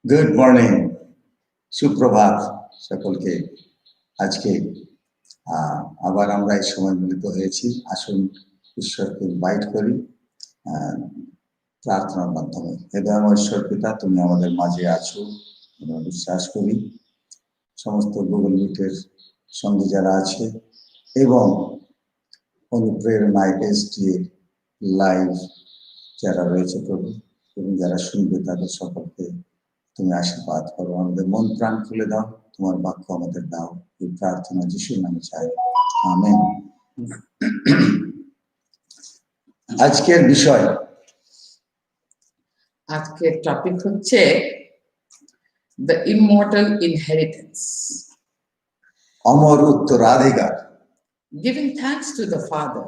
Good morning, সুপ্রভাত সকলকে। আজকে আবার আমরা এই সময় মিলিত হয়েছি। আসুন ঈশ্বরকে ইনভাইট করি প্রার্থনার মাধ্যমে। হৃদয়ময় ঈশ্বর পিতা, তুমি আমাদের মাঝে আছো, আমরা বিশ্বাস করি। সমস্ত গুগল মিটের সঙ্গে যারা আছে এবং অনুপ্রেরণায় এসডি লাইভ যারা রয়েছে প্রভু, এবং যারা শুনবে তাদের সকলকে তুমি আশীর্বাদ করো। আমাদের মন প্রাণ খুলে দাও, তোমার বাক্য আমাদের দাও। এই প্রার্থনা যিশুর নামে চাই, আমেন। আজকের বিষয়, আজকের টপিক হচ্ছে the immortal inheritance, অমর উত্তরাধিকার। giving thanks to the Father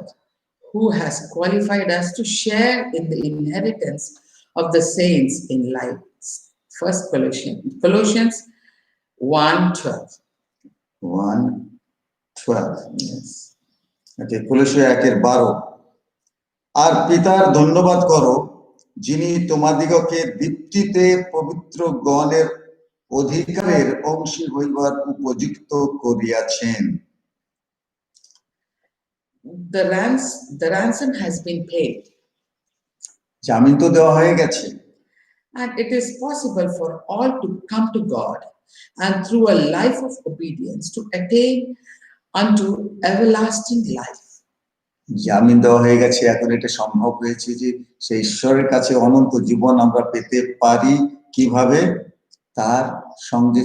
who has qualified us to share in the inheritance of the saints in light. First Colossians 1:12. 1:12, yes. Okay, কলোসীয় 1:12। আর পিতার ধন্যবাদ করো, যিনি তোমাদিগকে দীপ্তিতে পবিত্র গণের অধিকারের অংশী হইবার উপযুক্ত করিয়াছেন। The ransom has been paid. জামিন তো দেওয়া হয়ে গেছে। And it is possible for all to come to God and through a life of obedience to attain unto everlasting life. জামিন দেওয়া হয়ে গেছে, এখন এটা সম্ভব হয়েছে যে সেই ঈশ্বরের কাছে অনন্ত জীবন আমরা পেতে পারি। কিভাবে? তার সঙ্গে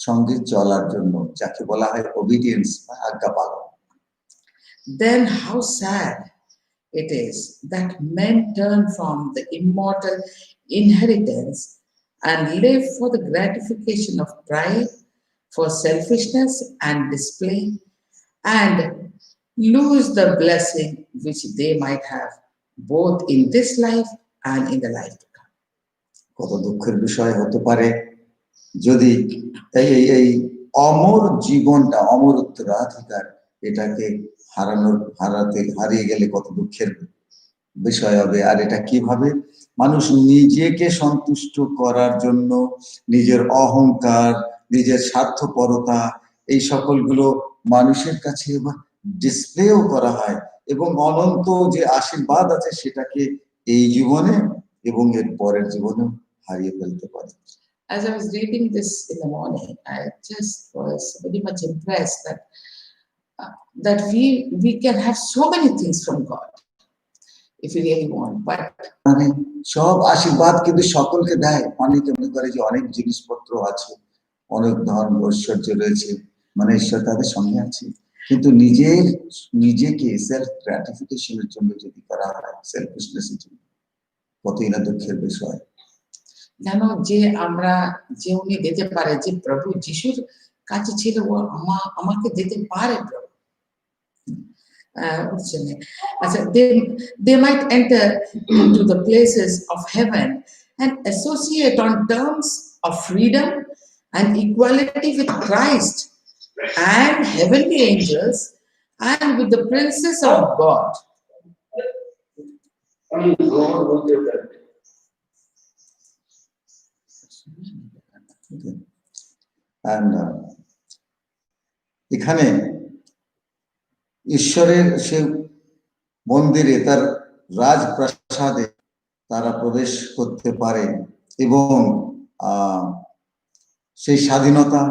সঙ্গে চলার জন্য, যাকে বলা হয় ওবিডিয়েন্স বা আজ্ঞা পালন। Then how sad it is that men turn from the immortal inheritance and live for the gratification of pride, for selfishness and display, and lose the blessing which they might have both in this life and in the life to come. কত দুঃখের বিষয় হতে পারে যদি এই অমর জীবনটা, অমর উত্তরাধিকার, এটাকে হারিয়ে গেলে কত দুঃখের বিষয় হবে। আর এটা কিভাবে? মানুষ নিজেকে সন্তুষ্ট করার জন্য নিজের অহংকার, নিজের স্বার্থপরতা, এই সকলগুলো মানুষের কাছে ডিসপ্লেও করা হয়, এবং অনন্ত যে আশীর্বাদ আছে সেটাকে এই জীবনে এবং এর পরের জীবনে হারিয়ে ফেলতে পারে। As I was reading this in the morning, I just was very much impressed that we can have so many things from God if we really want, but মানে সব আশীর্বাদ কিন্তু সকলকে দেয়। অনেকে মনে করে যে অনেক জিনিসপত্র আছে, অনেক ধর্ম ঐশ্বর্য রয়েছে, মানে ঈশ্বর তাদের সঙ্গে আছে, কিন্তু নিজেকে সেলফ গ্রাটিফিকেশনের জন্য যদি করা হয়, সেলফিশনেসের জন্য, কতই না দুঃখের বিষয়। জানো, যে আমরা যে উনি দিতে পারে, যে প্রভু যিশুর কাছে ছিল, ও আমাকে দিতে পারে প্রভু। They might enter into the places of heaven and associate on terms of freedom and equality with Christ and heavenly angels and with the princes of God. এখানে ঈশ্বরের সে মন্দিরে, তার রাজপ্রাসাদে তারা প্রবেশ করতে পারে, এবং সেই স্বাধীনতা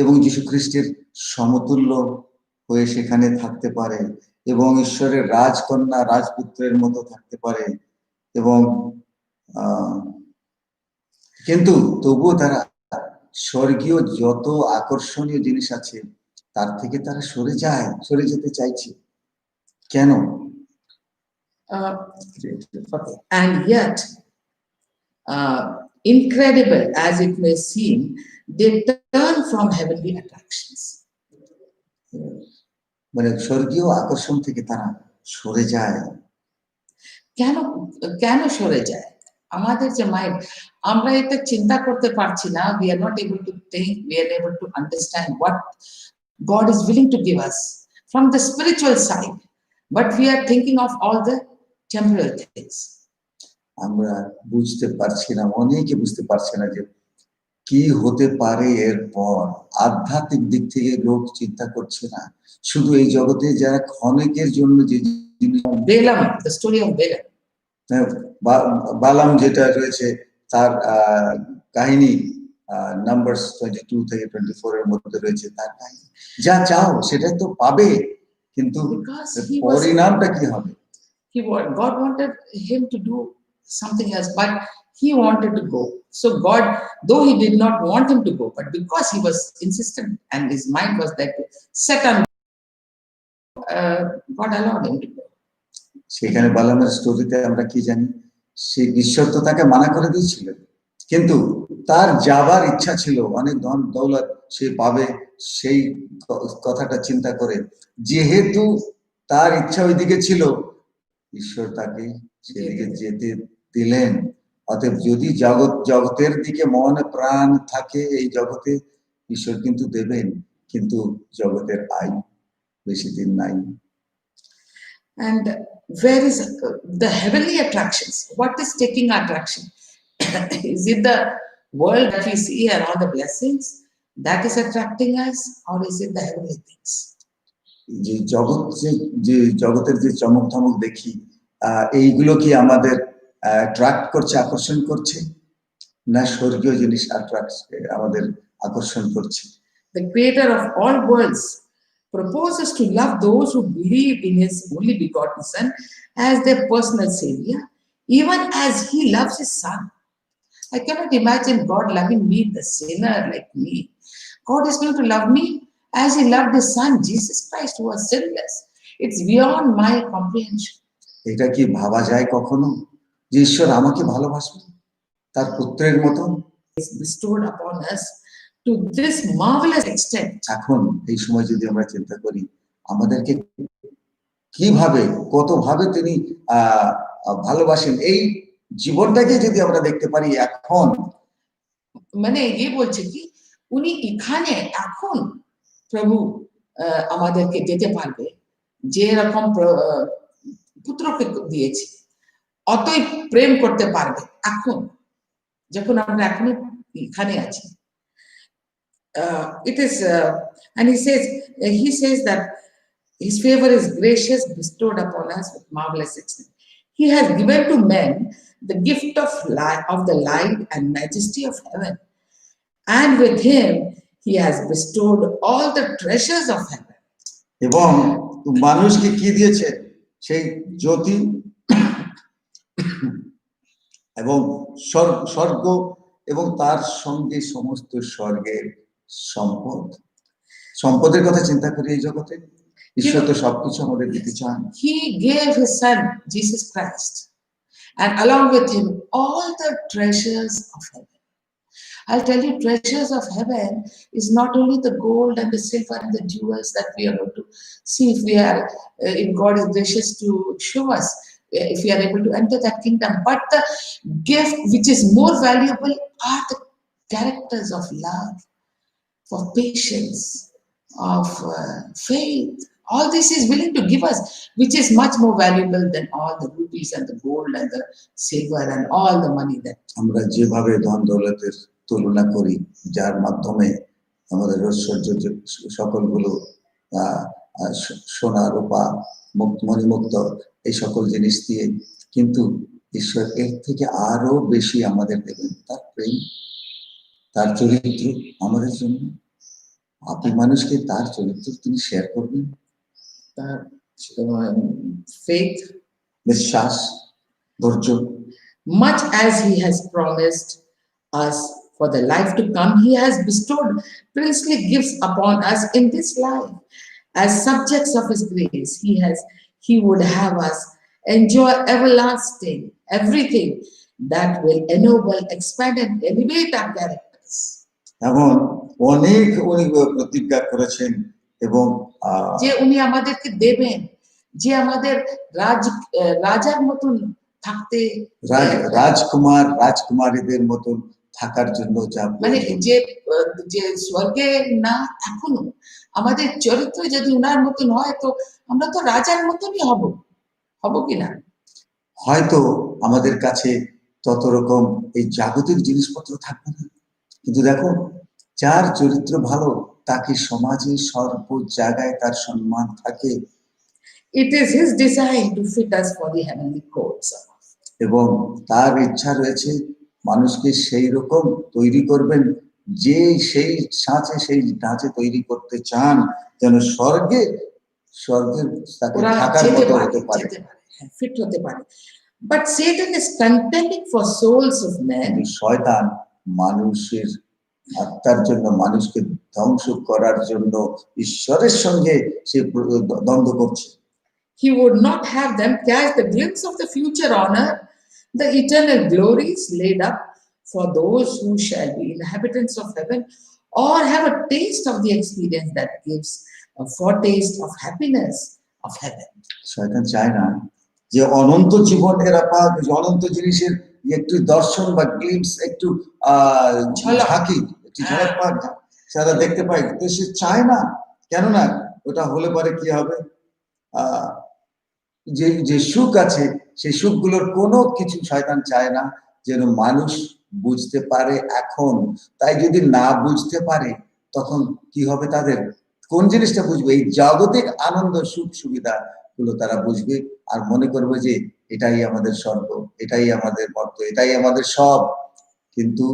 এবং যীশু খ্রিস্টের সমতুল্য হয়ে সেখানে থাকতে পারে, এবং ঈশ্বরের রাজকন্যা রাজপুত্রের মতো থাকতে পারে, এবং কিন্তু তবুও তারা স্বর্গীয় যত আকর্ষণীয় জিনিস আছে তার থেকে তারা সরে যেতে চাইছে। কেন? And yet, incredible as it may seem, they turn from heavenly attractions. মানে স্বর্গীয় আকর্ষণ থেকে তারা সরে যায়। কেন সরে যায়? আমাদের যে মাইন্ড, আমরা এটা চিন্তা করতে পারছি না। We are not able to think, we are able to understand what God is willing to give us from the spiritual side, but we are thinking of all the temporal things. আমরা বুঝতে পারছি না, অনেকে বুঝতে পারছে না যে কি হতে পারে এরপর। আধ্যাত্মিক দিক থেকে লোক চিন্তা করছে না, শুধু এই জগতে যারা ক্ষণিকের জন্য যে জিনিস, Balaam, the story of Balaam. বালাম যেটা রয়েছে তার কাহিনী নাম্বারস 22 থেকে 24 এর মধ্যে রয়েছে, তার কাহিনী যা চাও সেটা তো পাবে, কিন্তু Because he was, পরিণামটা কি হবে? God wanted him to do something else, but he wanted to go. So God, though he did not want him to go, but because he was insistent and his mind was that set on, God allowed him to go. সেখানে বালামের স্টোরিতে আমরা কি জানি, সে ঈশ্বর তো তাকে মানা করে দিয়েছিলেন, কিন্তু তার যাবার ইচ্ছা ছিল, অনেক ধন দৌলত সে পাবে, সেই কথাটা চিন্তা করে যেহেতু তার ইচ্ছা ওইদিকে ছিল, ঈশ্বর তাকে সেদিকে যেতে দিলেন। অতএব যদি জগতের দিকে মন প্রাণ থাকে এই জগতে, ঈশ্বর কিন্তু দেবেন, কিন্তু জগতের আয়ু বেশি দিন নাই। And where is the heavenly attractions? What is taking attraction? Is it the world that we see and all the blessings that is attracting us, or is it the heavenly things? যে জগৎ যে জগতের যে চমক ধমক দেখি, এইগুলো কি আমাদের অ্যাট্রাক্ট করছে, আকর্ষণ করছে, না স্বর্গীয় জিনিস আমাদের আকর্ষণ করছে? The creator of all worlds proposes to love those who believe in his only begotten son as their personal savior, even as he loves his son. I cannot imagine God loving me, the sinner like me. God is going to love me as he loved his son, Jesus Christ, who was sinless. It's beyond my comprehension. এটা কি ভাবা যায় কখনো যে ঈশ্বর আমাকে ভালোবাসবেন তার পুত্রের মতন? It's bestowed upon us to this marvelous extent. এখন এই সময় যদি আমরা চিন্তা করি, আমাদেরকে কিভাবে কতভাবে তিনি ভালোবাসেন, এই জীবনটাকে যদি আমরা দেখতে পারি এখন, মানে ये বলছে কি উনি এখানে এখন প্রভু আমাদেরকে দিতে পারবে, যে রকম পুত্রকে দিয়েছে অতই প্রেম করতে পারবে এখন, যখন আমরা এখন এখানে আছি। It is and he says that his favor is gracious, bestowed upon us with marvelous extent. He has given to men the gift of the light and majesty of heaven, and with him he has bestowed all the treasures of heaven. এবং মানুষকে কি দিয়েছে? সেই জ্যোতি এবং স্বর্গ এবং তার সঙ্গে সমস্ত স্বর্গের সম্পদ। সম্পদের কথা চিন্তা করি এই জগতে, ঈশ্বর তো সবকিছু আমাদের দিতে চান। He gave his son Jesus Christ, and along with him all the treasures of heaven. I'll tell you, treasures of heaven is not only the gold and the silver and the jewels that we are going to see if we are, if God is gracious to show us, if we are able to enter that kingdom. But the gift which is more valuable are the characters of love, of patience, of faith. All this is willing to give us, which is much more valuable than all the rupees and the gold and the silver and all the money that. আমরা যেভাবে ধন দৌলতের তুলনা করি, যার মাধ্যমে আমাদের ঐশ্বর্য সকলগুলো সোনা রূপা মণিমুক্ত এই সকল জিনিস দিয়ে, কিন্তু ঈশ্বর এর থেকে আরো বেশি আমাদের দেবেন, তার প্রেম, তার চরিত্র আমাদের জন্য। আপনি মানুষকে তার চরিত্র তিনি শেয়ার করবেন, তার faith, বিশ্বাস, ধৈর্য। Much as he has promised us for the life to come, he has bestowed princely gifts upon us in this life. As subjects of his grace, he would have us enjoy everlasting everything that will ennoble, expand and elevate our characters. এমন অনেক উনি প্রতিজ্ঞা করেছেন এবং যে উনি আমাদেরকে দেবেন, যে আমাদের রাজার মতন থাকতে, রাজকুমার রাজকুমারীদের মতন থাকার জন্য যা মানে যে স্বর্গে না এখনো আমাদের চরিত্র যদি উনার মতন হয়, তো আমরা তো রাজার মতনই হব কিনা। হয়তো আমাদের কাছে তত রকম এই জাগতিক জিনিসপত্র থাকবে না, কিন্তু দেখো, যার চরিত্র ভালো তাকে সমাজে সর্ব জায়গায় তার সম্মান থাকে। It is his design to fit us for the heavenly courts. এবং তার ইচ্ছা রয়েছে মানুষকে সেই রকম তৈরি করবেন যে সেই ঢাঁচে তৈরি করতে চান, যেন স্বর্গের তাকে ওরা থাকার যেতে মতো পারে, হতে পারে। যেতে পারে, ফিট হতে পারে। But Satan is contending for souls of men. কিন্তু শয়তান মানুষের আত্মার জন্য, মানুষকে ধ্বংস করার জন্য ঈশ্বরের সঙ্গে সে দ্বন্দ্ব করছে। He would not have them catch the glimpse of the future honor, the eternal glories laid up for those who shall be inhabitants of heaven, or have a taste of the experience that gives a foretaste of happiness of heaven. শয়তান চায় না যে অনন্ত জীবন এরা পাক, অনন্ত জিনিসের একটু দর্শন বা গ্লিমস, একটু ঝাঁকি, একটু ঝলক পাক সারা দেখতে পায়, তো সে চায় না। কেননা ওটা হলে পরে কি হবে, যে যে সুখ আছে সেই সুখগুলোর কোনো কিছু শয়তান চায় না যেন মানুষ বুঝতে পারে এখন। তাই যদি না বুঝতে পারে তখন কি হবে, তাদের কোন জিনিসটা বুঝবে? এই জাগতিক আনন্দ সুখ সুবিধা গুলো তারা বুঝবে আর মনে করবে যে এটাই আমাদের স্বর্গ, এটাই আমাদের মর্ত, এটাই আমাদের সব। কিন্তু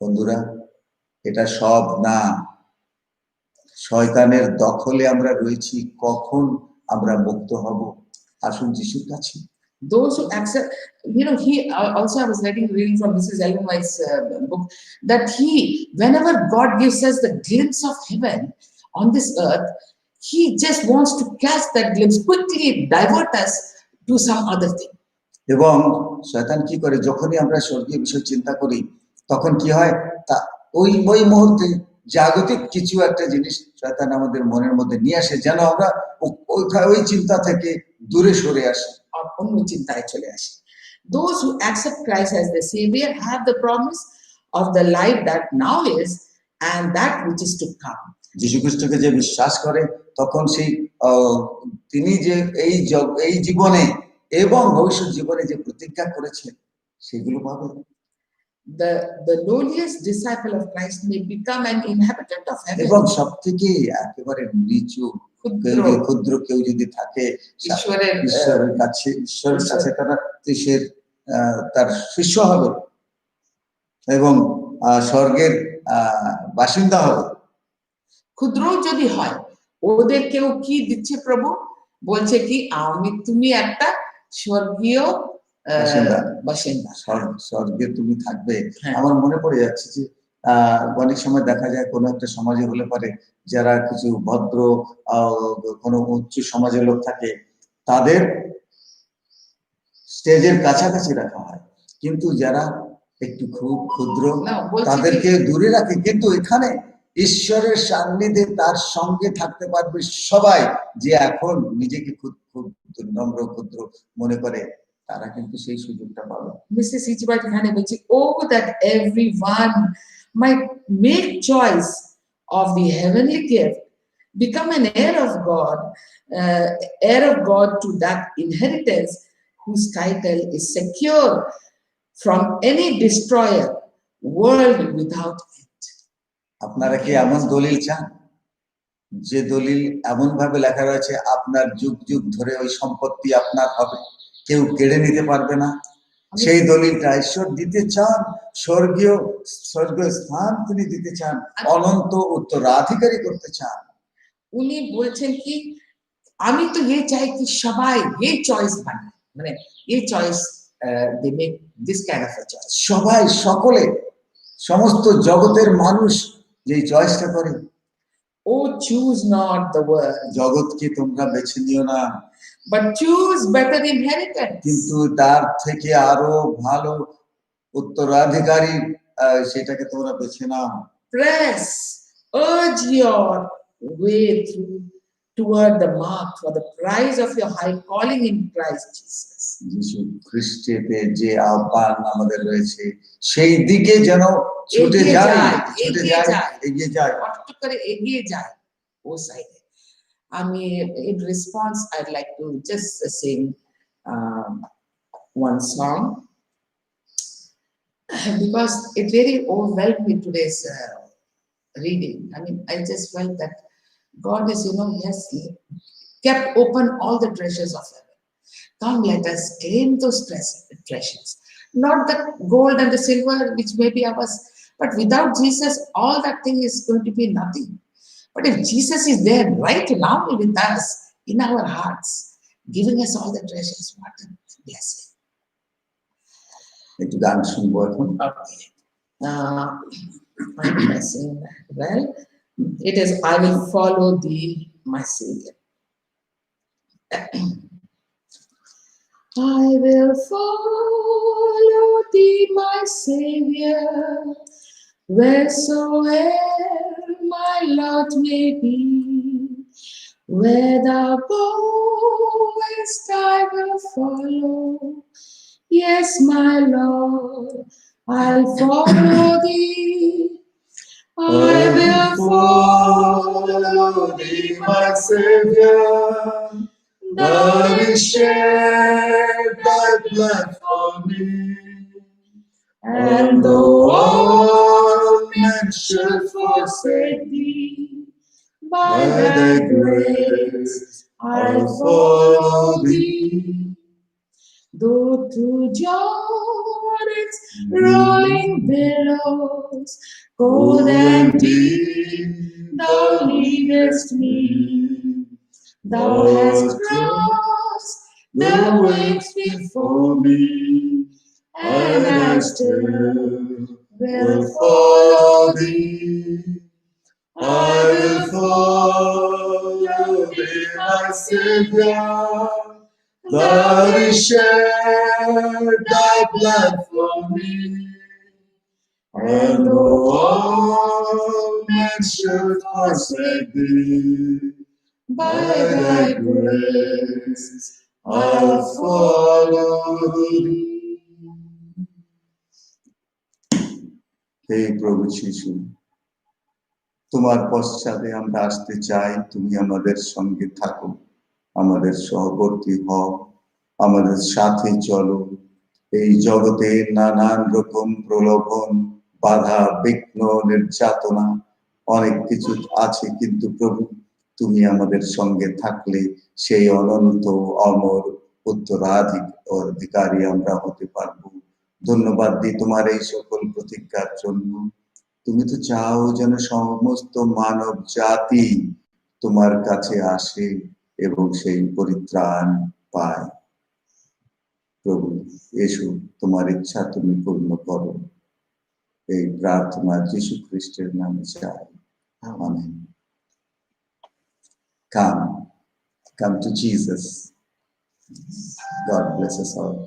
বন্ধুরা, এটা সব না। শয়তানের দখলে আমরা রয়েছি, কখন আমরা মুক্ত হব? আসুন যিশুর কাছে। Those who accept, he also, I was reading from Mrs. Ellen White's book, that whenever God gives us the glimpse of heaven on this earth, he just wants to catch that glimpse, quickly divert us to some other thing. এবং শয়তান কি করে, যখনই আমরা স্বর্গীয় বিষয় চিন্তা করি তখন কি হয়, তা ওই মুহূর্তে জাগতিক কিছু একটা জিনিস শয়তান আমাদের মনের মধ্যে নিয়ে আসে, যেন আমরা ওই চিন্তা থেকে দূরে সরে আসি, অন্য চিন্তায় চলে আসি। Those who accept Christ as the Savior have the promise of the life that now is and that which is to come. যীশু খ্রিস্টকে যে বিশ্বাস করে তখন সেই তিনি যে এই জীবনে এবং ভবিষ্যৎ জীবনে যে প্রতিজ্ঞা করেছেন সেগুলো পাবে। The lowliest disciple of Christ may become an inhabitant of heaven. এবং সবথেকে একেবারে নিচু ক্ষুদ্র কেউ যদি থাকে ঈশ্বরের কাছে তারা তার শিষ্য হবে এবং স্বর্গের বাসিন্দা হবে। ক্ষুদ্র যদি হয়, ওদের কেউ কি দিচ্ছে প্রভু? বলছে কি, তুমি একটা স্বর্গীয় বাসিন্দা, স্বর্গে তুমি থাকবে। আমার মনে পড়ে যাচ্ছে যে অনেক সময় দেখা যায় কোনো একটা সমাজে হলে পারে যারা কিছু ভদ্র কোনো উচ্চ সমাজের লোক থাকে তাদের স্টেজের কাছাকাছি রাখা হয়, কিন্তু যারা একটু খুব ক্ষুদ্র তাদেরকে দূরে রাখে। কিন্তু এখানে ঈশ্বরের সান্নিধ্যে তার সঙ্গে থাকতে পারবে সবাই, যে এখন নিজেকে খুব নম্র ক্ষুদ্র মনে করে, তারা কিন্তু সেই সুযোগটা পাবে। মিসেস ইচিবাইট এখানে বলছে, oh that everyone might make choice of the heavenly gift, become an heir of God to that inheritance whose title is secure from any destroyer, world without end. আপনারা কি এমন দলিল চান যে দলিল এমন ভাবে লেখা রয়েছে আপনার যুগ যুগ ধরে ওই সম্পত্তি আপনার হবে, কেউ কেড়ে নিতে পারবে না? সেই দলিলটা ঈশ্বর দিতে চান, স্বর্গীয় স্থান তিনি দিতে চান, অনন্ত উত্তরাধিকারী করতে চান। উনি বলছেন কি, আমি তো চাই কি সবাই চয়েস বানায়, মানে choice they make this kind of a choice. সবাই, সকলে, সমস্ত জগতের মানুষ যে চয়েসটা করে, oh choose not the world, জগৎকে তোমরা বেছে নিও না, but choose better inheritance, কিন্তু তার থেকে আরো ভালো উত্তরাধিকারী সেটাকে তোমরা বেছে নাও। press, urge your way toward the mark for the prize of your high calling in Christ Jesus. যিশু খ্রিস্টেতে যে আহ্বান আমাদের রয়েছে সেই দিকে যেন ছুটে যায়, এগিয়ে যায়, কষ্ট করে এগিয়ে যায় ও সাইডে। আমি in response I'd like to just sing one song. because it really overwhelmed me today's reading. I mean, I just felt that God is, He has kept open all the treasures of heaven. Come, let us claim those treasures. Not the gold and the silver, which may be ours, but without Jesus, all that thing is going to be nothing. But if Jesus is there right now with us, in our hearts, giving us all the treasures, what a blessing. একটু গান শুনবো এখন। Okay. I'm pressing well. It is, I will follow thee, my Savior. I will follow thee, my Savior, wheresoe'er my lot may be. Where thou goest, I will follow. Yes, my Lord, I'll follow thee. I will follow thee, my Savior. Thou didst shed thy blood for me. And though all men should forsake thee, by thy grace I'll follow thee. Though through Jordan's rolling billows, cold and deep, thou leadest me. Thou hast crossed the waves before me, and I still will follow thee. I will follow thee, my Savior. Thou didst shed thy blood for me, and though all men should forsake thee, by thy grace I'll follow thee. হে প্রভু যিশু, তোমার পশ্চাতে আমরা আসতে চাই, তুমি আমাদের সঙ্গে থাকো, আমাদের সহবর্তী হও, আমাদের সাথে চলো। এই জগতের নানান রকম প্রলোভন, বাধা, বিঘ্ন, নির্যাতনা অনেক কিছু আছে, কিন্তু প্রভু তুমি আমাদের সঙ্গে থাকলে সেই অনন্ত অমর উত্তরাধিকারী আমরা হতে পারবো। ধন্যবাদ দিই তোমার এই সকল প্রতিজ্ঞার জন্য। তুমি তো চাও যেন সমস্ত মানব জাতি তোমার কাছে আসে এবং সেই পরিত্রাণ পায়। প্রভু এসো, তোমার ইচ্ছা তুমি পূর্ণ করো। এই প্রার্থনা যীশু খ্রিস্টের নামে চাই, amen. Come to Jesus. God bless us all.